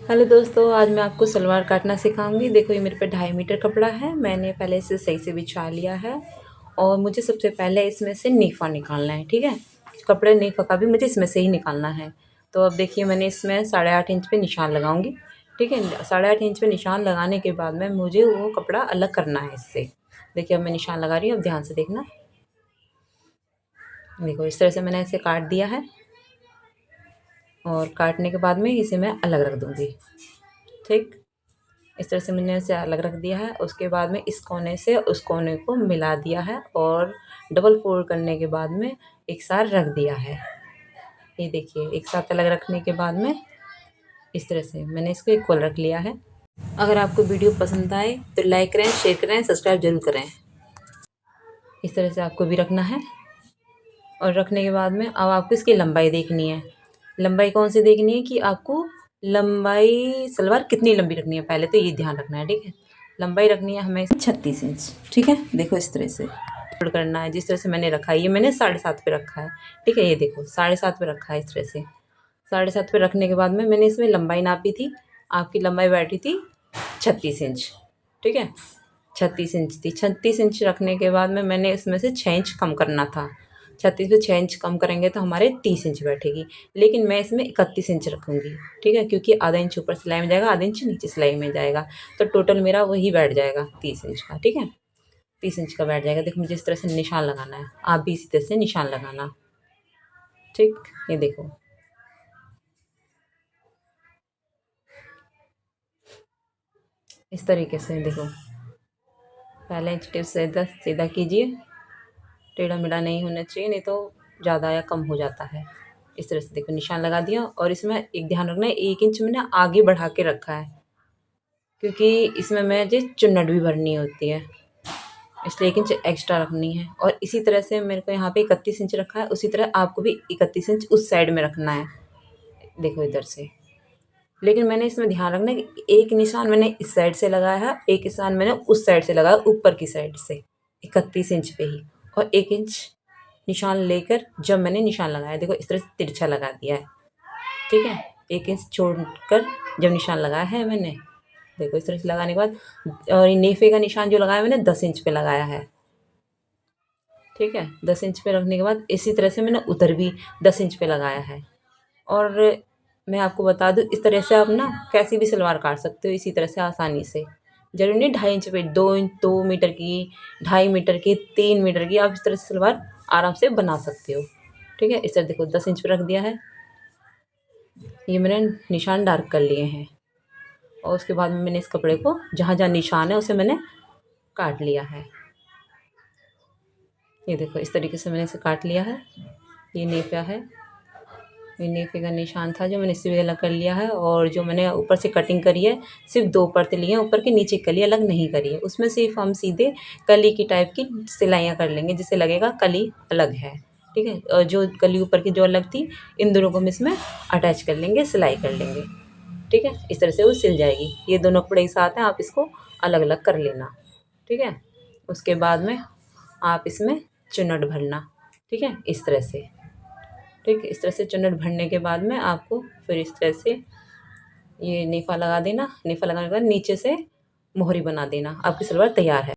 Hello दोस्तों, आज मैं आपको सलवार काटना सिखाऊंगी। देखो, ये मेरे पे 2.5 मीटर कपड़ा है। मैंने पहले इसे सही से बिछा लिया है और मुझे सबसे पहले इसमें से नीफा निकालना है। ठीक है, कपड़े नीफा का भी मुझे इसमें से ही निकालना है। तो अब देखिए, मैंने इसमें 8.5 इंच पे निशान लगाऊंगी। ठीक है, 8.5 इंच पे निशान लगाने के बाद में मुझे वो कपड़ा अलग करना है इससे। देखिए, अब मैं निशान लगा रही हूँ, अब ध्यान से देखना। देखो, इस तरह से मैंने इसे काट दिया है और काटने के बाद में इसे मैं अलग रख दूँगी। ठीक, इस तरह से मैंने इसे अलग रख दिया है। उसके बाद में इस कोने से उस कोने को मिला दिया है और डबल फोल्ड करने के बाद में एक साथ रख दिया है। ये देखिए, एक साथ अलग रखने के बाद में इस तरह से मैंने इसको इक्वल रख लिया है। अगर आपको वीडियो पसंद आए तो लाइक करें, शेयर करें, सब्सक्राइब जरूर करें। इस तरह से आपको भी रखना है और रखने के बाद में अब आपको इसकी लंबाई देखनी है। लंबाई कौन सी देखनी है कि आपको लंबाई सलवार कितनी लंबी रखनी है, पहले तो ये ध्यान रखना है। ठीक है, लंबाई रखनी है हमें 36 इंच। ठीक है, देखो इस तरह से फोल्ड करना है जिस तरह से मैंने रखा है। ये मैंने 7.5 पे रखा है। ठीक है, ये देखो 7.5 पे रखा है। इस तरह से 7.5 पे रखने के बाद में मैंने इसमें लंबाई नापी थी। आपकी लंबाई बैठी थी 36 इंच। ठीक है, 36 इंच थी। 36 इंच रखने के बाद में मैंने इसमें से 6 इंच कम करना था। 36 पे 6 इंच कम करेंगे तो हमारे 30 इंच बैठेगी, लेकिन मैं इसमें 31 इंच रखूँगी। ठीक है, क्योंकि आधा इंच ऊपर सिलाई में जाएगा, आधा इंच नीचे सिलाई में जाएगा, तो टोटल मेरा वही बैठ जाएगा 30 इंच का। ठीक है, 30 इंच का बैठ जाएगा। देखो, मुझे इस तरह से निशान लगाना है, आप भी इसी तरह से निशान लगाना। ठीक, ये देखो, इस तरीके से देखो, पहले इंच टिप सीधा सीधा कीजिए। टेढ़ा मेढ़ा नहीं होना चाहिए, नहीं तो ज़्यादा या कम हो जाता है। इस तरह से देखो, निशान लगा दिया और इसमें एक ध्यान रखना है, 1 इंच मैंने आगे बढ़ा के रखा है क्योंकि इसमें मुझे चुन्नट भी भरनी होती है, इसलिए 1 इंच एक्स्ट्रा रखनी है। और इसी तरह से मेरे को यहाँ पे 31 इंच रखा है, उसी तरह आपको भी 31 इंच उस साइड में रखना है। देखो इधर से, लेकिन मैंने इसमें ध्यान रखना है कि एक निशान मैंने इस साइड से लगाया है, एक निशान मैंने उस साइड से लगाया, ऊपर की साइड से 31 इंच पे ही। और 1 इंच निशान लेकर जब मैंने निशान लगाया, देखो इस तरह से तिरछा लगा दिया है। ठीक है, 1 इंच छोड़कर जब निशान लगाया है मैंने, देखो इस तरह से लगाने के बाद, और ये नेफे का निशान जो लगाया मैंने 10 इंच पे लगाया है। ठीक है, 10 इंच पे रखने के बाद इसी तरह से मैंने उधर भी 10 इंच पे लगाया है। और मैं आपको बता दूँ, इस तरह से आप ना कैसी भी सलवार काट सकते हो इसी तरह से आसानी से। ज़रूरी नहीं 2.5 इंच पे, 2 इंच, 2 मीटर की, 2.5 मीटर की, 3 मीटर की, आप इस तरह से सलवार आराम से बना सकते हो। ठीक है, इस तरह देखो 10 इंच पे रख दिया है। ये मैंने निशान डार्क कर लिए हैं और उसके बाद में मैंने इस कपड़े को जहाँ जहाँ निशान है उसे मैंने काट लिया है। ये देखो, इस तरीके से मैंने इसे काट लिया है। ये नेफा है, ये नेफे का निशान था जो मैंने इसी भी अलग कर लिया है। और जो मैंने ऊपर से कटिंग करी है, सिर्फ 2 परतें ली हैं, ऊपर की नीचे कली अलग नहीं करी है। उसमें सिर्फ हम सीधे कली की टाइप की सिलाइयाँ कर लेंगे जिससे लगेगा कली अलग है। ठीक है, और जो कली ऊपर की जो अलग थी, इन दोनों को हम इसमें अटैच कर लेंगे, सिलाई कर लेंगे। ठीक है, इस तरह से वो सिल जाएगी। ये दोनों कपड़े एक साथ हैं, आप इसको अलग अलग कर लेना। ठीक है, उसके बाद में आप इसमें चुन्नट भरना। ठीक है, इस तरह से। ठीक है, इस तरह से चुन्नट भरने के बाद में आपको फिर इस तरह से ये नेफा लगा देना। नेफा लगाने के बाद नीचे से मोहरी बना देना, आपकी सलवार तैयार है।